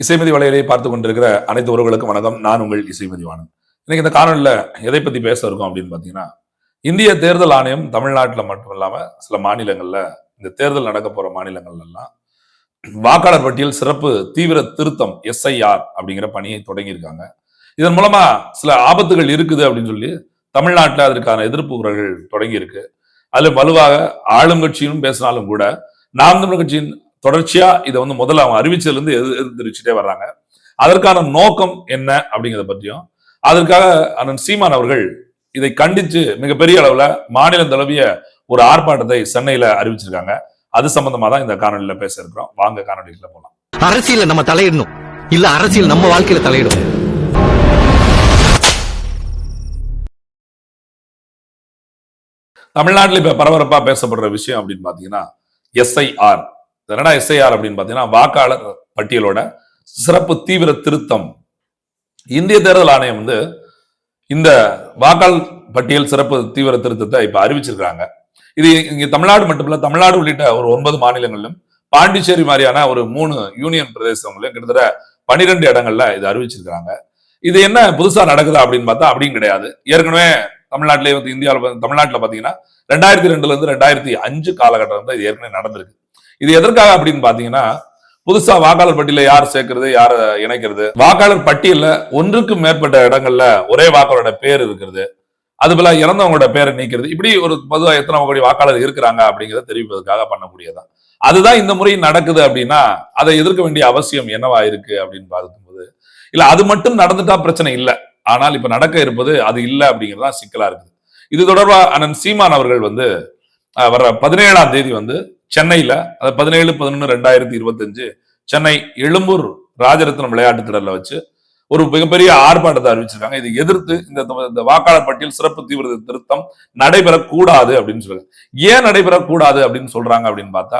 இசைமதி வலையிலே பார்த்து கொண்டிருக்கிற அனைத்து உறவுகளுக்கும் வணக்கம். நான் உங்கள் இசைமதிவாணன். இன்னைக்கு இந்த காணொலியில எதை பத்தி பேச இருக்கோம் அப்படின்னு பாத்தீங்கன்னா, இந்திய தேர்தல் ஆணையம் தமிழ்நாட்டில் மட்டும் இல்லாம சில மாநிலங்கள்ல, இந்த தேர்தல் நடக்க போற மாநிலங்கள்ல எல்லாம் வாக்காளர் பட்டியல் சிறப்பு தீவிர திருத்தம் SIR அப்படிங்கிற பணியை தொடங்கியிருக்காங்க. இதன் மூலமா சில ஆபத்துகள் இருக்குது அப்படின்னு சொல்லி தமிழ்நாட்டில் அதற்கான எதிர்ப்பு குரல்கள் தொடங்கி இருக்கு. அதுல வலுவாக ஆளும் கட்சியும் பேசினாலும் கூட நாம் தமிழர் கட்சியின் தொடர்ச்சியா இதை முதல்ல அவங்க அறிவிச்சதுல இருந்து எதிர்த்துட்டே வர்றாங்க. அதற்கான நோக்கம் என்ன அப்படிங்கிறத பற்றியும், அதற்காக அண்ணன் சீமான் அவர்கள் இதை கண்டிச்சு மிகப்பெரிய அளவுல மாநிலம் தழுவிய ஒரு ஆர்ப்பாட்டத்தை சென்னையில அறிவிச்சிருக்காங்க. அது சம்பந்தமா தான் இந்த காணொலியில பேச இருக்கிறோம். வாங்க காணொலிக்குள்ள போலாம். அரசியல நம்ம தலையிடணும், இல்ல அரசியல் நம்ம வாழ்க்கையில தலையிடும். தமிழ்நாட்டில் இப்ப பரபரப்பா பேசப்படுற விஷயம் அப்படின்னு பாத்தீங்கன்னா SIR. என்னடா SIR அப்படின்னு பாத்தீங்கன்னா வாக்காளர் பட்டியலோட சிறப்பு தீவிர திருத்தம். இந்திய தேர்தல் ஆணையம் இந்த வாக்காளர் பட்டியல் சிறப்பு தீவிர திருத்தத்தை இப்ப அறிவிச்சிருக்காங்க. இது இங்க தமிழ்நாடு மட்டுமில்ல, தமிழ்நாடு உள்ளிட்ட ஒரு 9 மாநிலங்களிலும், பாண்டிச்சேரி மாதிரியான ஒரு 3 யூனியன் பிரதேசங்களிலும் கிட்டத்தட்ட 12 இடங்கள்ல இது அறிவிச்சிருக்காங்க. இது என்ன புதுசா நடக்குதா அப்படின்னு பார்த்தா அப்படியும் கிடையாது. ஏற்கனவே தமிழ்நாட்டிலே இந்தியாவில் தமிழ்நாட்டில் பாத்தீங்கன்னா 2002 இருந்து 2005 காலகட்டம் தான் இது ஏற்கனவே நடந்திருக்கு. இது எதற்காக அப்படின்னு பாத்தீங்கன்னா, புதுசா வாக்காளர் பட்டியல யார் சேர்க்கிறது, யார இணைக்கிறது, வாக்காளர் பட்டியல ஒன்றுக்கும் மேற்பட்ட இடங்கள்ல ஒரே வாக்காளரோட பேர் இருக்கிறது, அதுபோல இறந்தவங்களோட பேரை நீக்கிறது, இப்படி ஒரு பொதுவா எத்தனை கோடி வாக்காளர் இருக்கிறாங்க அப்படிங்கிறத தெரிவிப்பதற்காக பண்ணக்கூடியதான். அதுதான் இந்த முறை நடக்குது அப்படின்னா அதை எதிர்க்க வேண்டிய அவசியம் என்னவா இருக்கு அப்படின்னு பார்க்கும்போது, இல்ல அது மட்டும் நடந்துட்டா பிரச்சனை இல்லை, ஆனால் இப்ப நடக்க இருப்பது அது இல்லை அப்படிங்கிறதா சிக்கலா இருக்குது. இது தொடர்பா அண்ணன் சீமான் அவர்கள் வர 17ஆம் தேதி சென்னையில 17/11/2025 சென்னை எழும்பூர் ராஜரத்னம் விளையாட்டு திடல்ல வச்சு ஒரு மிகப்பெரிய ஆர்ப்பாட்டத்தை அறிவிச்சிருக்காங்க. இதை எதிர்த்து இந்த வாக்காளர் பட்டியல் சிறப்பு தீவிர திருத்தம் நடைபெறக்கூடாது அப்படின்னு சொல்றாங்க. ஏன் நடைபெறக்கூடாது அப்படின்னு சொல்றாங்க அப்படின்னு பார்த்தா,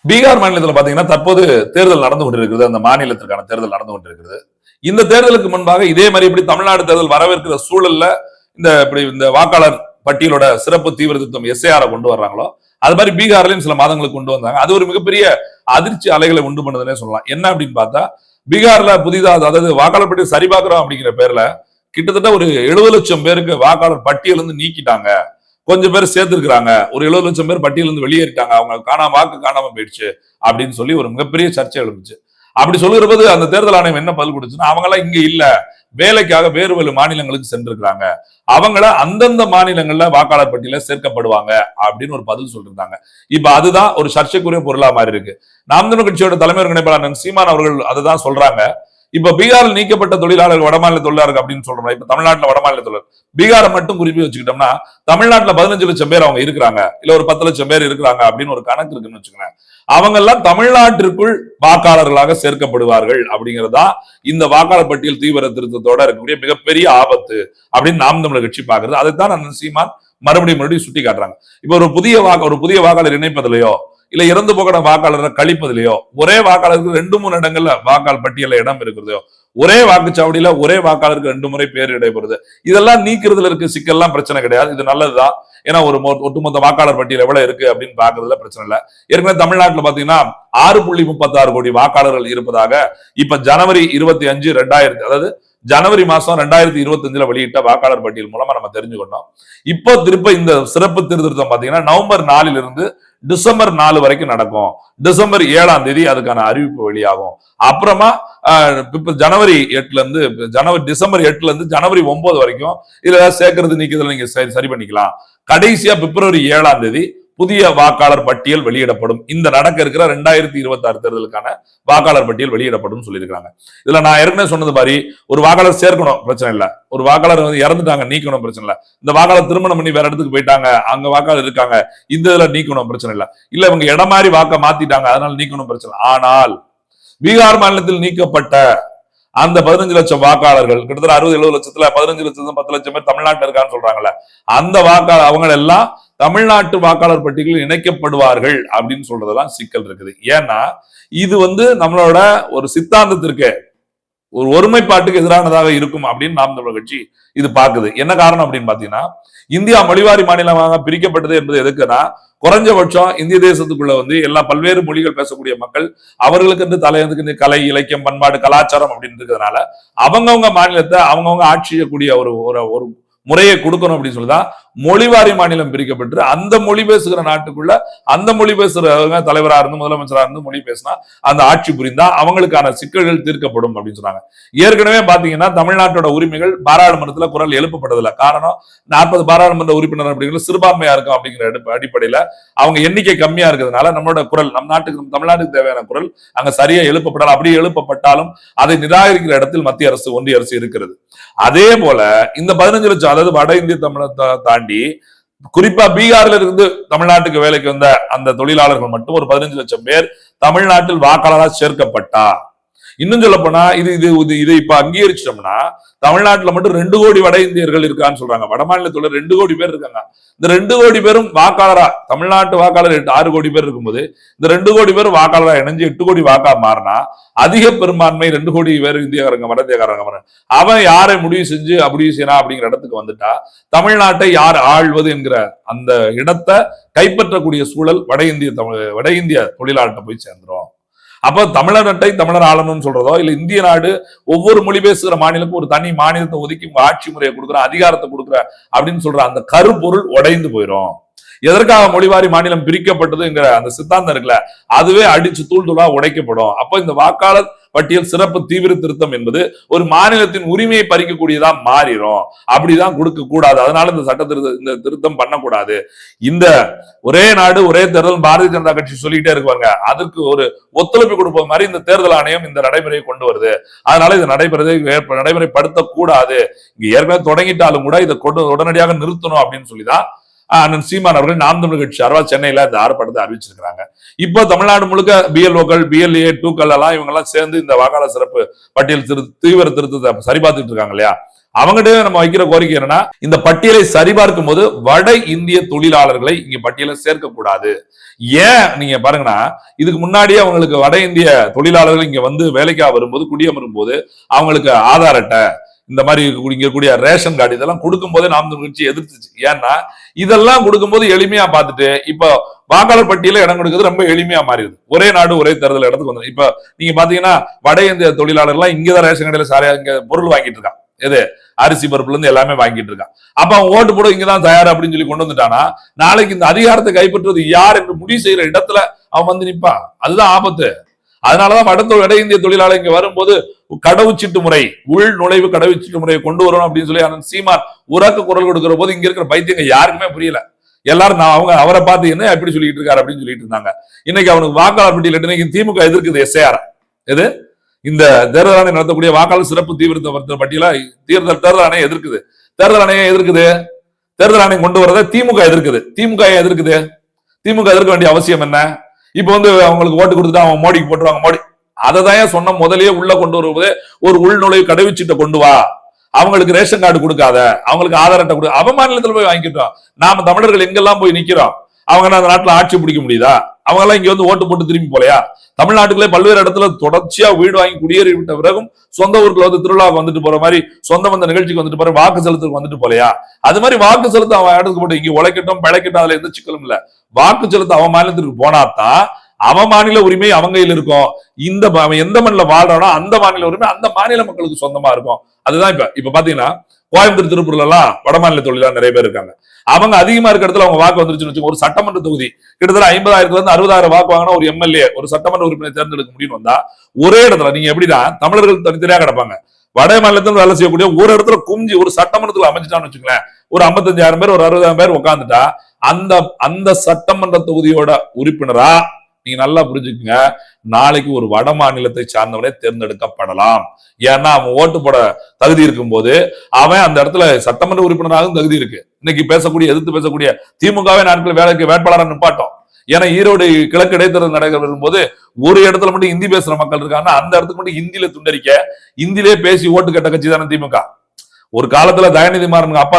பீகார் மாநிலத்தில் பாத்தீங்கன்னா தற்போது தேர்தல் நடந்து கொண்டிருக்கிறது. அந்த மாநிலத்திற்கான தேர்தல் நடந்து கொண்டிருக்கிறது. இந்த தேர்தலுக்கு முன்பாக இதே மாதிரி இப்படி தமிழ்நாடு தேர்தல் வரவேற்கிற சூழல்ல இந்த வாக்காளர் பட்டியலோட சிறப்பு தீவிர திருத்தம் SIR கொண்டு வர்றாங்களோ, அது மாதிரி பீகார்லயும் சில மாதங்களுக்கு கொண்டு வந்தாங்க. அது ஒரு மிகப்பெரிய அதிர்ச்சி அலைகளை உண்டு பண்ணதுன்னே சொல்லலாம். என்ன அப்படின்னு பார்த்தா, பீகார்ல புதிதா, அதாவது வாக்காளர் பட்டியல் சரிபார்க்கிறோம் அப்படிங்கிற பேர்ல கிட்டத்தட்ட ஒரு 70 லட்சம் பேருக்கு வாக்காளர் பட்டியல் நீக்கிட்டாங்க. கொஞ்சம் பேர் சேர்த்திருக்கிறாங்க. ஒரு 70 லட்சம் பேர் பட்டியல் வெளியேறிட்டாங்க. அவங்க வாக்கு காணாம போயிடுச்சு அப்படின்னு சொல்லி ஒரு மிகப்பெரிய சர்ச்சை எழுந்துச்சு. அப்படி சொல்லுகிற போது அந்த தேர்தல் ஆணையம் என்ன பதில் கொடுத்துன்னா, அவங்க எல்லாம் இங்க இல்ல, வேலைக்காக வேறு மாநிலங்களுக்கு சென்றிருக்கிறாங்க, அவங்கள அந்தந்த மாநிலங்கள்ல வாக்காளர் பட்டியல சேர்க்கப்படுவாங்க அப்படின்னு ஒரு பதில் சொல்லிருந்தாங்க. இப்ப அதுதான் ஒரு சர்ச்சைக்குரிய பொருளா மாதிரி இருக்கு. நாம் தமிழர் கட்சியோட தலைமை ஒருங்கிணைப்பாளர் சீமான் அவர்கள் அதுதான் சொல்றாங்க. இப்ப பீகாரில் நீக்கப்பட்ட தொழிலாளர்கள் வடமாநில தொழிலாளர்கள் அப்படின்னு சொல்றோம். இப்ப தமிழ்நாட்டுல வடமாநில தொழிலாளர் பீகாரை மட்டும் குறிப்பி வச்சுக்கிட்டோம்னா, தமிழ்நாட்டுல 15 லட்சம் பேர் அவங்க இருக்கிறாங்க, இல்ல ஒரு 10 லட்சம் பேர் இருக்கிறாங்க அப்படின்னு ஒரு கணக்கு இருக்குன்னு வச்சுக்கோங்க. அவங்க எல்லாம் தமிழ்நாட்டிற்குள் வாக்காளர்களாக சேர்க்கப்படுவார்கள் அப்படிங்கிறதா இந்த வாக்காளர் பட்டியல் தீவிர திருத்தத்தோட இருக்கக்கூடிய மிகப்பெரிய ஆபத்து அப்படின்னு நாம் தமிழர் கட்சி பாக்குறது. அதைத்தான் அண்ணன் சீமான் மறுபடியும் சுட்டி காட்டுறாங்க. இப்ப ஒரு புதிய வாக்காளர் இணைப்பதிலையோ, இல்ல இறந்து போகிற வாக்காளரை கழிப்பதிலையோ, ஒரே வாக்காளருக்கு 2-3 இடங்கள்ல வாக்காளர் பட்டியல இடம் இருக்கிறதோ, ஒரே வாக்குச்சாவடியில ஒரே வாக்காளருக்கு 2 முறை பேர் இடைபெறுது, இதெல்லாம் நீக்கிறதுல இருக்க சிக்கல்லாம் பிரச்சனை கிடையாது. இது நல்லதுதான். ஏன்னா ஒரு ஒட்டுமொத்த வாக்காளர் பட்டியல் எவ்வளவு இருக்கு அப்படின்னு பாக்குறதுல பிரச்சனை இல்லை. ஏற்கனவே தமிழ்நாட்டுல பாத்தீங்கன்னா 6.36 கோடி வாக்காளர்கள் இருப்பதாக இப்ப ஜனவரி 25, 2000, அதாவது ஜனவரி மாசம் 2025 வெளியிட்ட வாக்காளர் பட்டியல் மூலமா நம்ம தெரிஞ்சுக்கணும். இப்போ திருப்ப இந்த சிறப்பு திருத்தம் பாத்தீங்கன்னா நவம்பர் 4 இருந்து டிசம்பர் 4 வரைக்கும் நடக்கும். டிசம்பர் 7ஆம் தேதி அதுக்கான அறிவிப்பு வெளியாகும். அப்புறமா ஜனவரி 8 இருந்து டிசம்பர் 8 இருந்து ஜனவரி 9 வரைக்கும் இதுல சேர்க்கறது நீக்கிறதுல நீங்க சரி பண்ணிக்கலாம். கடைசியா பிப்ரவரி 7ஆம் தேதி புதிய வாக்காளர் பட்டியல் வெளியிடப்படும். இந்த நடக்க இருக்கிற 2026 தேர்தலுக்கான வாக்காளர் பட்டியல் வெளியிடப்படும் சொல்லியிருக்காங்க. இதுல நான் ஏற்கனவே சொன்னது மாதிரி ஒரு வாக்காளர் சேர்க்கணும் பிரச்சனை இல்ல, ஒரு வாக்காளர் இறந்துட்டாங்க நீக்கணும் பிரச்சனை இல்ல, இந்த வாக்காளர் திருமணம் பண்ணி வேற இடத்துக்கு போயிட்டாங்க அங்க வாக்காளர் இருக்காங்க இந்த இதுல நீக்கணும் பிரச்சனை இல்ல, இல்ல இவங்க இடம் மாதிரி வாக்க மாத்திட்டாங்க அதனால நீக்கணும் பிரச்சனை. ஆனால் பீகார் மாநிலத்தில் நீக்கப்பட்ட அந்த 15 லட்சம் வாக்காளர்கள் கிட்டத்தட்ட 60-70 லட்சத்துல 15 லட்சம் 10 லட்சம் பேர் தமிழ்நாட்டில் இருக்கான்னு சொல்றாங்கல்ல, அந்த வாக்காளர் அவங்க எல்லாம் தமிழ்நாட்டு வாக்காளர் பட்டியலில் இணைக்கப்படுவார்கள் அப்படின்னு சொல்றதெல்லாம் சிக்கல் இருக்குது. ஏன்னா இது நம்மளோட ஒரு சித்தாந்தத்திற்கு ஒரு ஒருமைப்பாட்டுக்கு எதிரானதாக இருக்கும் அப்படின்னு நாம் தமிழர் கட்சி இது பாக்குது. என்ன காரணம் அப்படின்னு பாத்தீங்கன்னா, இந்தியா மொழிவாரி மாநிலமாக பிரிக்கப்பட்டது என்பது எதுக்குன்னா, குறைஞ்சபட்சம் இந்திய தேசத்துக்குள்ள எல்லா பல்வேறு மொழிகள் பேசக்கூடிய மக்கள், அவர்களுக்கு தலையத்துக்கு கலை, இலக்கியம், பண்பாடு, கலாச்சாரம் அப்படின்னு இருக்கிறதுனால அவங்கவுங்க மாநிலத்தை அவங்கவுங்க ஆட்சி செய்யக்கூடிய ஒரு ஒரு முறையை கொடுக்கணும் அப்படின்னு சொல்லிதான் மொழிவாரி மாநிலம் பிரிக்கப்பட்டு அந்த மொழி பேசுகிற நாட்டுக்குள்ள அந்த மொழி பேசுறவங்க தலைவராக இருந்து முதலமைச்சராக இருந்து மொழி பேசினா அந்த ஆட்சி புரிந்தா அவங்களுக்கான சிக்கல்கள் தீர்க்கப்படும் அப்படின்னு சொன்னாங்க. ஏற்கனவே பாத்தீங்கன்னா தமிழ்நாட்டோட உரிமைகள் பாராளுமன்றத்துல குரல் எழுப்பப்பட்டதில்லை. காரணம் 40 பாராளுமன்ற உறுப்பினர் அப்படிங்கிற சிறுபான்மையா இருக்கும் அப்படிங்கிற அடிப்படையில அவங்க எண்ணிக்கை கம்மியா இருக்கிறதுனால நம்மளோட குரல் நம் நாட்டுக்கு தமிழ்நாட்டுக்கு தேவையான குரல் அங்க சரியா எழுப்பப்படாது. அப்படி எழுப்பப்பட்டாலும் அதை நிராகரிக்கிற இடத்தில் மத்திய அரசு ஒன்றிய அரசு இருக்கிறது. அதே போல இந்த 15 லட்சம் அதாவது வட இந்திய தமிழை தாண்டி குறிப்பா பீகார்ல இருந்து தமிழ்நாட்டுக்கு வேலைக்கு வந்த அந்த தொழிலாளர்கள் மட்டும் ஒரு 15 லட்சம் பேர் தமிழ்நாட்டில் வாக்காளராக சேர்க்கப்பட்டார். இன்னும் சொல்ல போனா இதை இப்ப அங்கீகரிச்சிட்டோம்னா தமிழ்நாட்டுல மட்டும் 2 கோடி வட இந்தியர்கள் இருக்கான்னு சொல்றாங்க. வட மாநிலத்துல 2 கோடி பேர் இருக்காங்க. இந்த 2 கோடி பேரும் வாக்காளரா, தமிழ்நாட்டு வாக்காளர் 6 கோடி பேர் இருக்கும்போது இந்த 2 கோடி பேரும் வாக்காளரா இணைஞ்சு 8 கோடி வாக்கா மாறினா அதிக பெரும்பான்மை 2 கோடி பேர் இந்தியக்காரங்க வட இந்தியக்காரங்க அவன் யாரை முடிவு செஞ்சு அப்படி செய்யணும் அப்படிங்கிற இடத்துக்கு வந்துட்டா தமிழ்நாட்டை யார் ஆள்வது என்கிற அந்த இடத்தை கைப்பற்றக்கூடிய சூழல் வட இந்திய தொழிலாளர்கிட்ட போய் சேர்ந்துரும். அப்ப தமிழ்நாட்டை தமிழர் ஆளணும்னு சொல்றதோ இல்ல இந்திய நாடு ஒவ்வொரு மொழி பேசுகிற மாநிலக்கும் ஒரு தனி மாநிலத்தை ஒதுக்கி ஆட்சி முறையை கொடுக்குற அதிகாரத்தை கொடுக்குற அப்படின்னு சொல்ற அந்த கருப்பொருள் உடைந்து போயிடும். எதற்காக மொழிவாரி மாநிலம் பிரிக்கப்பட்டதுங்கிற அந்த சித்தாந்தம் இருக்குல்ல, அதுவே அடிச்சு தூள் தூளா உடைக்கப்படும். அப்ப இந்த வாக்காளர் பட்டியல் சிறப்பு தீவிர திருத்தம் என்பது ஒரு மாநிலத்தின் உரிமையை பறிக்கக்கூடியதா மாறிடும். அப்படிதான் கொடுக்க கூடாது. அதனால இந்த திருத்தம் பண்ணக்கூடாது. இந்த ஒரே நாடு ஒரே தேர்தல் பாரதிய ஜனதா கட்சி சொல்லிட்டே இருக்காங்க. அதற்கு ஒரு ஒத்துழைப்பு கொடுப்பது மாதிரி இந்த தேர்தல் ஆணையம் இந்த நடைமுறையை கொண்டு வருது. அதனால இது நடைமுறைப்படுத்தக்கூடாது. இங்க ஏற்கனவே தொடங்கிட்டாலும் கூட இதை உடனடியாக நிறுத்தணும் அப்படின்னு சொல்லிதான் அண்ணன் சீமான் அவர்கள் நாம் தமிழர் கட்சி சார்பா சென்னையில இந்த ஆர்ப்பாட்டத்தை அறிவிச்சிருக்காங்க. இப்ப தமிழ்நாடு முழுக்க பிஎல்ஓக்கள், பிஎல்ஏ, டூக்கள் எல்லாம் இவங்க எல்லாம் சேர்ந்து இந்த வாக்காளர் சிறப்பு பட்டியல் தீவிர திருத்தத்தை சரிபார்த்துட்டு இருக்காங்க இல்லையா. அவங்ககிட்ட நம்ம வைக்கிற கோரிக்கை என்னன்னா, இந்த பட்டியலை சரிபார்க்கும் போது வட இந்திய தொழிலாளர்களை இங்க பட்டியலை சேர்க்க கூடாது. ஏன் நீங்க பாருங்கன்னா, இதுக்கு முன்னாடியே அவங்களுக்கு வட இந்திய தொழிலாளர்கள் இங்க வேலைக்காக வரும்போது குடியமரும் போது அவங்களுக்கு ஆதார் அட்டை இந்த மாதிரி இங்க கூடிய ரேஷன் கார்டு இதெல்லாம் கொடுக்கும் போதே நாம் தமிழர் கட்சி எதிர்த்துச்சு. ஏன்னா இதெல்லாம் கொடுக்கும்போது எளிமையா பார்த்துட்டு இப்போ வாக்காளர் பட்டியல இடம் கொடுக்கிறது ரொம்ப எளிமையா மாறிடுது. ஒரே நாடு ஒரே தேர்தல் இடத்துக்கு வந்து இப்ப நீங்க பாத்தீங்கன்னா வட இந்திய தொழிலாளர்லாம் இங்கதான் ரேஷன் கடையில சாரியா இங்க பொருள் வாங்கிட்டு இருக்கான். எது அரிசி பருப்புல இருந்து எல்லாமே வாங்கிட்டு இருக்கான். அப்ப அவன் ஓட்டு போட இங்கதான் தயார் அப்படின்னு சொல்லி கொண்டு வந்துட்டானா நாளைக்கு இந்த அதிகாரத்தை கைப்பற்றுவது யார் என்று முடிவு செய்யற இடத்துல அவன் நிற்பான். அதுதான் ஆபத்து. அதனாலதான் வட இந்திய தொழிலாளர் இங்க வரும்போது கடவுச்சீட்டு முறை, உள் நுழைவு கடவுச்சீட்டு முறையை கொண்டு வரணும் அப்படின்னு சொல்லி அண்ணன் சீமான் உறக்க குரல் கொடுக்கிற போது இங்க இருக்கிற பைத்தியங்க யாருக்குமே புரியல. எல்லாரும் அவரை பார்த்து என்ன எப்படி சொல்லிட்டு இருக்காரு அப்படின்னு சொல்லிட்டு இருந்தாங்க. இன்னைக்கு அவனுக்கு வாக்காளர் பட்டியல் இன்னைக்கு திமுக எதிர்க்குது. எஸ்ஐஆர் எது இந்த தேர்தல் ஆணையம் நடத்தக்கூடிய வாக்காளர் சிறப்பு தீவிர பட்டியல தேர்தல் ஆணையம் எதிர்க்குது. தேர்தல் ஆணையம் எதிர்க்குது. தேர்தல் ஆணையம் கொண்டு வரதை திமுக எதிர்க்குது. திமுக எதிர்க்குது. திமுக எதிர்க்க வேண்டிய அவசியம் என்ன? இப்ப அவங்களுக்கு ஓட்டு கொடுத்துட்டு அவங்க மோடிக்கு போட்டுருவாங்க. மோடி அததான் சொன்ன முதலே உள்ள கொண்டு வருவது ஒரு உள்நுழைவு கடவுச்சீட்டை கொண்டு வா. அவங்களுக்கு ரேஷன் கார்டு கொடுக்காத, அவங்களுக்கு ஆதார் அட்டை கொடு. அவ மாநிலத்துல போய் வாங்கிட்டோம். நாம தமிழர்கள் எங்கெல்லாம் போய் நிக்கிறோம். அவங்க அந்த நாட்டுல ஆட்சி பிடிக்க முடியுதா? அவங்க எல்லாம் இங்க ஓட்டு போட்டு திரும்பி போலையா? தமிழ்நாட்டுக்குள்ளே பல்வேறு இடத்துல தொடர்ச்சியா வீடு வாங்கி குடியேறிவிட்ட பிறகும் சொந்த ஊருக்கு திருவிழாவுக்கு வந்துட்டு போற மாதிரி, சொந்த வந்த நிகழ்ச்சிக்கு வந்துட்டு போற, வாக்கு செலுத்துக்கு வந்துட்டு போலையா? அது மாதிரி வாக்கு செலுத்த அவன் இடத்துக்கு போட்டு இங்க உழைக்கட்டும் பிழைக்கட்டும், அதுல எந்த சிக்கலும் இல்ல. வாக்கு செலுத்த அவன் மாநிலத்திற்கு போனாதான் அவன் மாநில உரிமை அவங்க கையில் இருக்கும். அவன் எந்த மண்ணில வாழ்றானோ அந்த மாநில உரிமை அந்த மாநில மக்களுக்கு சொந்தமா இருக்கும். அதுதான் இப்ப பாத்தீங்கன்னா கோயம்புத்தூர், திருப்பூர்ல எல்லாம் வட மாநில தொழிலாளர் நிறைய பேர் இருக்காங்க. அவங்க அதிகமா இருக்க இடத்துல அவங்க வாக்கு வந்துருச்சுன்னு வச்சுக்கோங்க. ஒரு சட்டமன்ற தொகுதி கிட்டத்தட்ட 50,000 இருந்து 60,000 வாக்கு வாங்கினா ஒரு எம்எல்ஏ ஒரு சட்டமன்ற உறுப்பினர் தேர்ந்தெடுக்க முடியும் வந்தா ஒரே இடத்துல நீங்க எப்படின்னா தமிழர்கள் தனித்தனியா கிடப்பாங்க. வட மாநிலத்தில் வேலை செய்யக்கூடிய ஒரு இடத்துல குஞ்சு ஒரு சட்டமன்றத்துல அமைஞ்சிட்டான்னு வச்சுக்கோங்களேன். ஒரு 55,000 பேர் ஒரு 60,000 பேர் உட்காந்துட்டா அந்த சட்டமன்ற தொகுதியோட உறுப்பினரா நீங்க நல்லா புரிஞ்சுக்குங்க, நாளைக்கு ஒரு வட மாநிலத்தை சார்ந்தவனே தேர்ந்தெடுக்கப்படலாம். ஏன்னா அவன் ஓட்டு போட தகுதி இருக்கும் போது அவன் அந்த இடத்துல சட்டமன்ற உறுப்பினராகவும் தகுதி இருக்கு. இன்னைக்கு எதிர்த்து பேசக்கூடிய திமுகவே நாட்கள் வேலைக்கு வேட்பாளராக நிப்பாட்டோம். ஏன்னா ஈரோடு கிழக்கு இடைத்தேர்தல் நடைபெறும் போது ஒரு இடத்துல மட்டும் ஹிந்தி பேசுற மக்கள் இருக்காங்க. அந்த இடத்துக்கு மட்டும் ஹிந்தியில துண்டறிக்க ஹிந்திலே பேசி ஓட்டு கட்ட கட்சி தானே திமுக. ஒரு காலத்துல தயாநிதி மாறன் அப்பா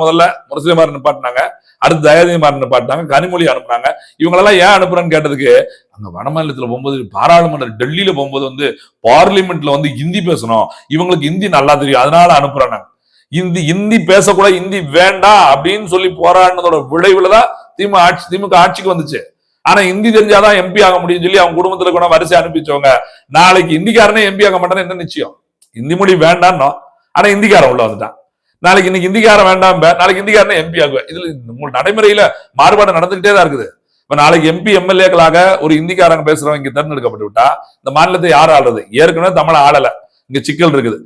முதல்ல முஸ்லிமார நிப்பாட்டினாங்க. அடுத்து தயாநிதிமாறன் பாட்டாங்க, கனிமொழி அனுப்புனாங்க. இவங்களெல்லாம் ஏன் அனுப்புறேன்னு கேட்டதுக்கு, அங்க வடமாநிலத்துல போகும்போது பாராளுமன்ற டெல்லியில போகும்போது பார்லிமெண்ட்ல ஹிந்தி பேசணும், இவங்களுக்கு ஹிந்தி நல்லா தெரியும், அதனால அனுப்புறாங்க. ஹிந்தி பேசக்கூட, ஹிந்தி வேண்டாம் அப்படின்னு சொல்லி போராடினதோட விளைவுலதான் திமுக ஆட்சிக்கு வந்துச்சு. ஆனா ஹிந்தி தெரிஞ்சாதான் எம்பி ஆக முடியும்னு சொல்லி அவங்க குடும்பத்துல கூட வரிசை அனுப்பிச்சவங்க. நாளைக்கு ஹிந்திக்காரனே எம்பி ஆக மாட்டான்னு என்ன நிச்சயம்? ஹிந்தி மொழி வேண்டாம், ஆனா ஹிந்திக்காரன் உள்ள வந்துட்டான். நாளைக்கு இன்னைக்கு ஹிந்திக்காரன் வேண்டாம், நாளைக்கு ஹிந்திக்காரனே எம்பி ஆகுவேன். இதுல நடைமுறையில மாறுபாடு நடந்துகிட்டே தான் இருக்குது. இப்ப நாளைக்கு எம்பி எம்எல்ஏக்களாக ஒரு ஹிந்திக்காரங்க பேசுறவங்க இங்க தேர்ந்தெடுக்கப்பட்டு விட்டா இந்த மாநிலத்தை யார் ஆளுறது? ஏற்கனவே தமிழ ஆளல, இங்க சிக்கல் இருக்குது.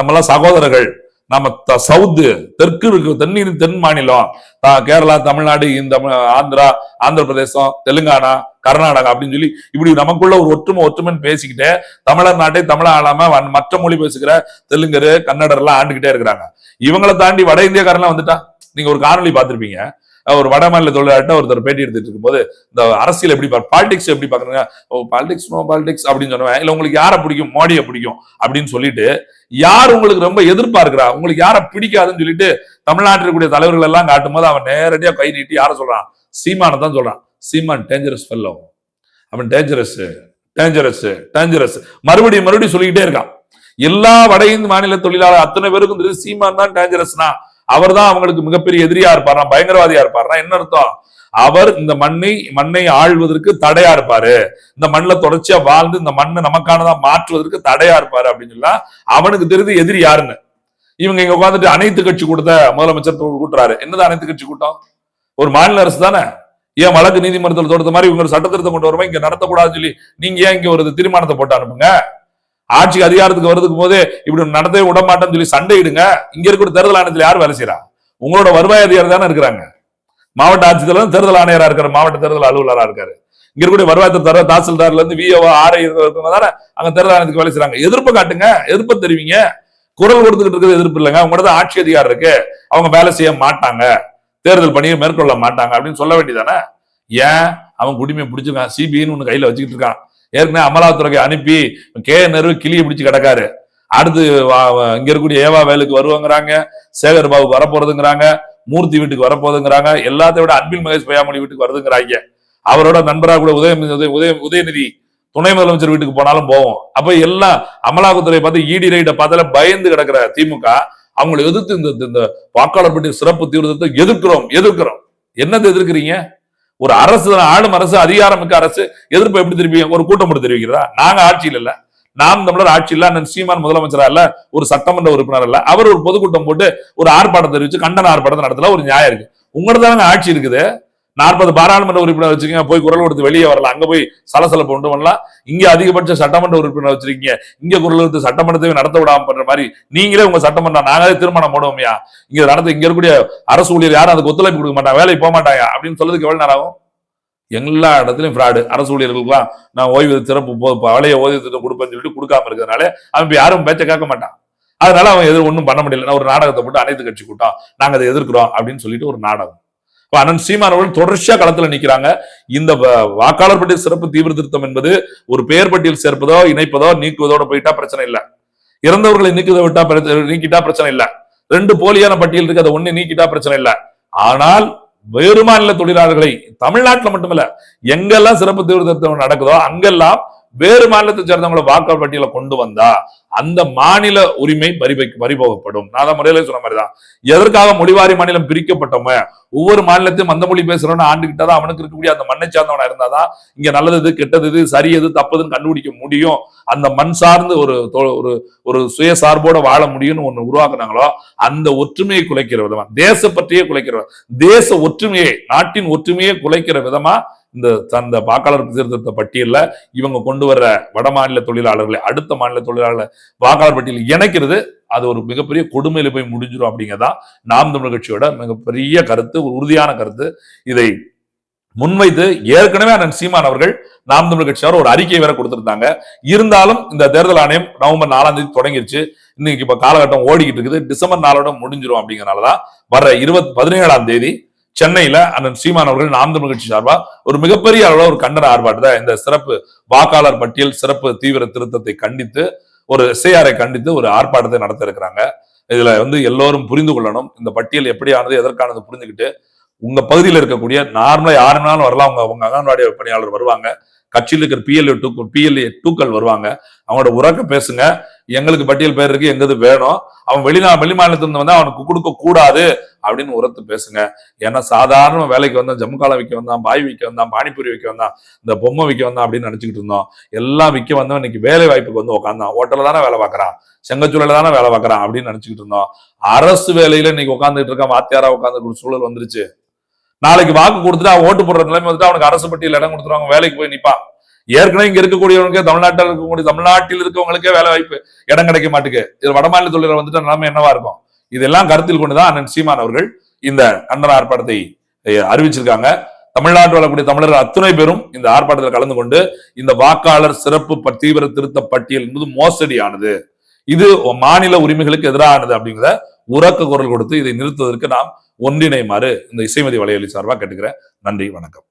நம்மளாம் சகோதரர்கள். நம்ம சவுத்து தெற்கு இருக்கு, தென் மாநிலம், கேரளா, தமிழ்நாடு, இந்த ஆந்திரா, ஆந்திர பிரதேசம், தெலுங்கானா, கர்நாடகா அப்படின்னு சொல்லி இப்படி நமக்குள்ள ஒரு ஒற்றுமைன்னு பேசிக்கிட்டே தமிழர் நாட்டை தமிழ ஆளாம மற்ற மொழி பேசுகிற தெலுங்கரு, கன்னடர் எல்லாம் ஆண்டுகிட்டே இருக்கிறாங்க. இவங்களை தாண்டி வட இந்தியக்காரெல்லாம் வந்துட்டா, நீங்க ஒரு காணொலி பார்த்திருப்பீங்க. ஒரு வட மாநில தொழிலாளர்கிட்ட ஒருத்தர் பேட்டி எடுத்துட்டு இருக்கும் போது, இந்த அரசியல் எப்படி பாலிடிக்ஸ் எப்படி பாக்குறீங்க? பாலிடிக்ஸ் அப்படின்னு சொன்னேன். இல்ல உங்களுக்கு யாரை பிடிக்கும்? மோடியை பிடிக்கும் அப்படின்னு சொல்லிட்டு, யார் உங்களுக்கு ரொம்ப எதிர்ப்பா இருக்கிறா, உங்களுக்கு யாரை பிடிக்காதுன்னு சொல்லிட்டு தமிழ்நாட்டில் இருக்கக்கூடிய தலைவர்கள் எல்லாம் காட்டும் போது அவன் நேரடியா கை நீட்டி யார சொல்றான்? சீமானை தான் சொல்றான். சீமான் டேஞ்சரஸ் ஃபெல்லோ, அவன் டேஞ்சரஸ் மறுபடியும் சொல்லிக்கிட்டே இருக்கான். எல்லா வட இந்திய மாநில தொழிலாளர் அத்தனை பேருக்கும் தெரியுது சீமான் தான் டேஞ்சரஸ்னா, அவர் தான் அவங்களுக்கு மிகப்பெரிய எதிரியா இருப்பாரா, பயங்கரவாதியா இருப்பாருனா என்ன அர்த்தம்? அவர் இந்த மண்ணை ஆழ்வதற்கு தடையா இருப்பாரு, இந்த மண்ணில் தொடர்ச்சியா வாழ்ந்து இந்த மண்ணை நமக்கானதா மாற்றுவதற்கு தடையா இருப்பாரு அப்படின்னு சொல்லா அவனுக்கு தெரியுது எதிரி யாருன்னு. இவங்க இங்க உட்காந்துட்டு அனைத்து கட்சி கூட்டத்தை முதலமைச்சர் கூட்டுறாரு. என்னதான் அனைத்து கட்சி கூட்டம்? ஒரு மாநில அரசு தானே. ஏன் வழக்கு நீதிமன்றத்தில் தோடுத்த மாதிரி இவங்க சட்ட திருத்தம் கொண்டு வருமா இங்க நடத்தக்கூடாதுன்னு சொல்லி நீங்க ஏன் இங்க ஒரு தீர்மானத்தை போட்டு அனுப்புங்க? ஆட்சி அதிகாரத்துக்கு வரதுக்கு போதே இப்படி நடத்தவே விட மாட்டேன்னு சொல்லி சண்டையிடுங்க. இங்க இருக்கிற தேர்தல் ஆணையத்தில் யார் வேலை செய்யறா? உங்களோட வருவாய் அதிகாரி தானே இருக்கிறாங்க. மாவட்ட ஆட்சித்தலைவர் தேர்தல் ஆணையரா இருக்காரு, மாவட்ட தேர்தல் அலுவலரா இருக்காரு. இங்க இருக்கக்கூடிய வருவாய் தாசில்தார்ல இருந்து விஓ ஆர்ஐ இருக்கவங்க தானே அங்க தேர்தல் ஆணையத்துக்கு வேலை செய்யறாங்க. எதிர்ப்பு காட்டுங்க, எதிர்ப்பு தெரிவிங்க. குரல் கொடுத்துக்கிட்டு இருக்கிறது எதிர்ப்பு இல்லைங்க, உங்களோட ஆட்சி அதிகாரம் இருக்கு, அவங்க வேலை செய்ய மாட்டாங்க, தேர்தல் பணியை மேற்கொள்ள மாட்டாங்க அப்படின்னு சொல்ல வேண்டியதானே. ஏன் அவன் குடிமையை பிடிச்சிருக்கான், சிபிஐன்னு ஒண்ணு கையில வச்சுக்கிட்டு இருக்கான். ஏற்கனவே அமலாத்துறைக்கு அனுப்பி KN கிளியை பிடிச்சு கிடக்காரு. அடுத்து இங்க இருக்கக்கூடிய ஏவா வேலுக்கு வருவாங்கிறாங்க, சேகர் பாபுக்கு வரப்போறதுங்கிறாங்க, மூர்த்தி வீட்டுக்கு வரப்போகுதுங்கிறாங்க, எல்லாத்தையும் விட அன்பில் மகேஷ் பொய்யாமொழி வீட்டுக்கு வருதுங்கிறாங்க. அவரோட நண்பராக கூட உதயநிதி துணை முதலமைச்சர் வீட்டுக்கு போனாலும் போவோம். அப்ப எல்லாம் அமலாக்கத்துறை பார்த்து இடி ரைட பார்த்தால பயந்து கிடக்கிற திமுக அவங்களை எதிர்த்து இந்த வாக்காளர் பட்டியல் சிறப்பு தீவிரத்தை எதிர்க்கிறோம். என்னத்தை எதிர்க்கிறீங்க? ஒரு அரசு, ஆளும் அரசு, அதிகாரமிக்க அரசு எதிர்ப்பு எப்படி தெரிவிங்க? ஒரு கூட்டம் போட்டு தெரிவிக்கிறதா? நாங்க ஆட்சியில் இல்ல, நாம் தமிழர் ஆட்சி இல்ல, அண்ணன் சீமான் முதலமைச்சரா இல்ல, ஒரு சட்டமன்ற உறுப்பினர் இல்ல, அவர் ஒரு பொதுக்கூட்டம் போட்டு ஒரு ஆர்ப்பாட்டம் தெரிவிச்சு கண்டன ஆர்ப்பாட்டத்தை நடத்தல, ஒரு நியாயம் இருக்கு. உங்களோட தானே ஆட்சி இருக்குது. 40 பாராளுமன்ற உறுப்பினர் வச்சிருக்கீங்க, போய் குரல் கொடுத்து வெளியே வரலாம், அங்க போய் சலசலப்பு உண்டு பண்ணலாம். இங்க அதிகபட்ச சட்டமன்ற உறுப்பினர் வச்சிருக்கீங்க, இங்க குரல் கொடுத்து சட்டமன்றத்தை நடத்த விடாம பண்ற மாதிரி நீங்களே உங்க சட்டமன்றம் நாங்களே தீர்மானம் போடுவோம்யா, இங்க இருக்கக்கூடிய அரசு ஊழியர் யாரும் அதுக்கு ஒத்துழைப்பு கொடுக்க மாட்டாங்க, வேலைக்கு போக மாட்டாங்க அப்படின்னு சொல்றதுக்கு எவ்வளவு நேரம் ஆகும்? எல்லா இடத்துலயும் ஃப்ராடு. அரசு ஊழியர்களுக்கு நான் ஓய்வு சிறப்பு பழைய ஓய்வு திட்டம் கொடுப்பேன்னு சொல்லிட்டு கொடுக்காம இருக்கிறதுனால அவன் யாரும் பேச்ச கேட்க மாட்டான். அதனால அவன் எதுவும் ஒன்றும் பண்ண முடியல. ஒரு நாடகத்தை போட்டு அனைத்து கட்சி கூட்டம் நாங்க அதை எதிர்க்கிறோம் அப்படின்னு சொல்லிட்டு ஒரு நாடகம். அண்ணன் சீமான் அவர்கள் தொடர்ச்சியா களத்துல நிக்கிறாங்க. இந்த வாக்காளர் பட்டியல் சிறப்பு தீவிர திருத்தம் என்பது ஒரு பெயர் பட்டியல் சேர்ப்பதோ இணைப்பதோ நீக்குவதோட போயிட்டா பிரச்சனை இல்ல, இறந்தவர்களை நீக்கிட்டா பிரச்சனை இல்ல, 2 போலியான பட்டியல் இருக்கு, அதை ஒண்ணு நீக்கிட்டா பிரச்சனை இல்ல. ஆனால் வேறு மாநில தொழிலாளர்களை தமிழ்நாட்டில் மட்டுமல்ல எங்கெல்லாம் சிறப்பு தீவிர திருத்தம் நடக்குதோ அங்கெல்லாம் வேறு மாநிலத்தை சேர்ந்தவங்களை வாக்காளர் பட்டியலை கொண்டு வந்தா அந்த மாநில உரிமை பறிபோகப்படும். நான் தான் முறையில சொன்ன மாதிரிதான். எதற்காக மொழிவாரி மாநிலம் பிரிக்கப்பட்டோம, ஒவ்வொரு மாநிலத்தையும் அந்த மொழி பேசுறவன ஆண்டுகிட்டாதான் அவனுக்கு இருக்கக்கூடிய அந்த மண்ணை சார்ந்தவனா இருந்தாதான் இங்க நல்லது கெட்டது சரி எது தப்புதுன்னு கண்டுபிடிக்க முடியும், அந்த மண் சார்ந்து ஒரு சுயசார்போட வாழ முடியும்னு ஒண்ணு உருவாக்குனாங்களோ அந்த ஒற்றுமையை குலைக்கிற விதமா, தேச பற்றியே குலைக்கிற, தேச ஒற்றுமையை, நாட்டின் ஒற்றுமையை குலைக்கிற விதமா இந்த வாக்காளர் சீர்திருத்த பட்டியல்ல இவங்க கொண்டு வர்ற வட மாநில தொழிலாளர்களை அடுத்த மாநில தொழிலாளர்களை வாக்காளர் பட்டியல் இணைக்கிறது அது ஒரு மிகப்பெரிய கொடுமையில போய் முடிஞ்சிடும் அப்படிங்கறதான் நாம் தமிழர் கட்சியோட மிகப்பெரிய கருத்து, ஒரு உறுதியான கருத்து. இதை முன்வைத்து ஏற்கனவே அண்ணன் சீமான் அவர்கள் நாம் தமிழர் கட்சியார் ஒரு அறிக்கை வேற கொடுத்திருந்தாங்க. இருந்தாலும் இந்த தேர்தல் ஆணையம் நவம்பர் 4ஆம் தேதி தொடங்கிருச்சு. இன்னைக்கு இப்ப காலகட்டம் ஓடிக்கிட்டு இருக்குது. டிசம்பர் 4ஓட முடிஞ்சிடும் அப்படிங்கறதுனாலதான் வர்ற 17ஆம் தேதி சென்னையில அண்ணன் சீமான் அவர்கள் நாம் தமிழர் கட்சி சார்பா ஒரு மிகப்பெரிய அளவுல ஒரு கண்டன ஆர்ப்பாட்டத்தை இந்த சிறப்பு வாக்காளர் பட்டியல் சிறப்பு தீவிர திருத்தத்தை கண்டித்து ஒரு SIR கண்டித்து ஒரு ஆர்ப்பாட்டத்தை நடத்த இருக்கிறாங்க. இதுல எல்லோரும் புரிந்து கொள்ளணும், இந்த பட்டியல் எப்படியானது எதற்கானது புரிஞ்சுக்கிட்டு உங்க பகுதியில் இருக்கக்கூடிய நார்மலா யாருனாலும் வரலாம், உங்க அங்கன்வாடி பணியாளர் வருவாங்க, கட்சியில் இருக்கிற பிஎல்ஏ டூக்கள் வருவாங்க, அவங்களோட உறக்க பேசுங்க. எங்களுக்கு பட்டியல் பேர் இருக்கு, எங்கது வேணும், அவன் வெளி மாநிலத்திலிருந்து வந்து அவனுக்கு கொடுக்க கூடாது அப்படின்னு உரத்து பேசுங்க. ஏன்னா சாதாரண வேலைக்கு வந்தான், ஜம்மு காலம் விற்க வந்தான், பாய் விற்க வந்தான், பானிபூரி விற்க வந்தான், இந்த பொம்மை விற்க வந்தான் அப்படின்னு நினைச்சுக்கிட்டு இருந்தோம். எல்லாம் விற்க வந்தவன் இன்னைக்கு வேலை வாய்ப்புக்கு வந்து உட்காந்தான், ஹோட்டல்ல தானே வேலை பார்க்கறான், செங்கச்சூழல தானே வேலை பார்க்கறான் அப்படின்னு நினைச்சுக்கிட்டு இருந்தோம். அரசு வேலையில இன்னைக்கு உட்காந்துட்டு இருக்கான், வாத்தியாரா உட்காந்து சூழல் வந்துருச்சு. நாளைக்கு வாக்கு கொடுத்துட்டு அவன் ஓட்டு போடுற நிலைமை வந்துட்டு அவனுக்கு அரசு பட்டியல் இடம் கொடுத்துருவாங்க, வேலைக்கு போய் நிப்பான். ஏற்கனவே இங்க இருக்கக்கூடியவனுக்கே தமிழ்நாட்டில் இருக்கவங்களுக்கே வேலை வாய்ப்பு இடம் கிடைக்க மாட்டேங்குது. இது வடமாநில தொழிலாளர் வந்துட்டு நிலைமை என்னவா இருக்கும்? இதெல்லாம் கருத்தில் கொண்டுதான் அண்ணன் சீமான் அவர்கள் இந்த கண்டன ஆர்ப்பாட்டத்தை அறிவிச்சிருக்காங்க. தமிழ்நாட்டில் வரக்கூடிய தமிழர்கள் அத்துணை பேரும் இந்த ஆர்ப்பாட்டத்தில் கலந்து கொண்டு இந்த வாக்காளர் சிறப்பு தீவிர திருத்த பட்டியல் என்பது மோசடியானது, இது மாநில உரிமைகளுக்கு எதிரானது அப்படிங்கிற உரக்க குரல் கொடுத்து இதை நிறுத்துவதற்கு நாம் ஒன்றிணையுமாறு இந்த இசைமதி வலையொலி சார்பாக கேட்டுக்கிறேன். நன்றி, வணக்கம்.